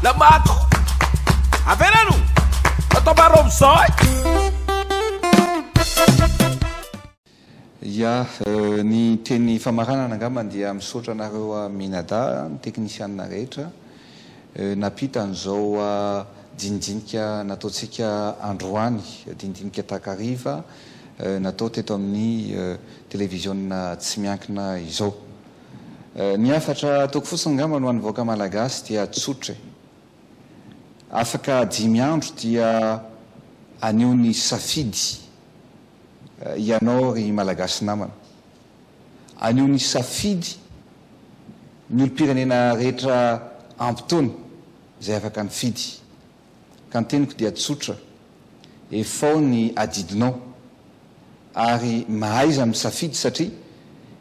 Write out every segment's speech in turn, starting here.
La mato averano atao baromzao Ya ny teny famaranana angamba dia misaotra anareo Minada ny teknisianina rehetra napita an'izao dinidinika nataontsika androany dinidinika takariva natao teto amin'ny télévision tsy miankina izao ny afatra ataoko fotsiny angamba no an'nyvoaka malagasy dia tsotra afaka 5 andro dia aneo ny safidy ianao ry malagasy namana anio ny safidy ny olo-pirenena rehetra ampitony izay afaka ny fidy ka ny teniko dia tsotra efao ny adidinao ary mahaiza misafidy satria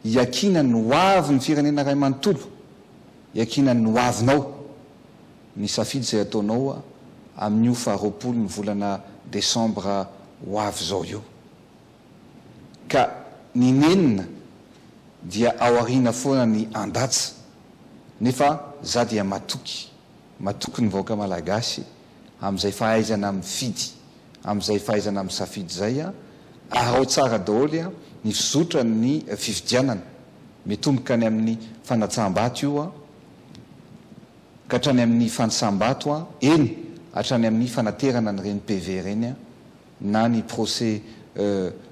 iakina ny hoavy ny firenena ray manontolo iakina ny hoavinao ny safidy izay ataonao amin'io faharoapolo ny volana desambra hoavy zao io ka ny nenina dia aoriana foana ny andatsa nefa za dia matoky ny vahoaka malagasy amin'izay fahaizana mifidy amin'izay fahaizana misafidy zay arao tsara daholy ny fizotra ny fifidianana metomboka any amin'ny fanatsaham-bato io ka hatrany amin'ny fanasam-bato eny hatrany amin'ny fanaterana ny reny PV reny na ny procès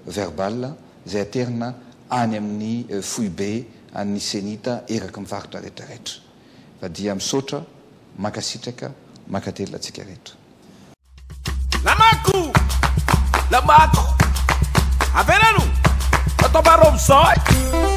verbal zay aterina any amin'ny foibe any senita eraky mivarotra rehetrarehetra fa dia misaotra makasitraka makatelina atsika rehetra la mato averano atao baromzao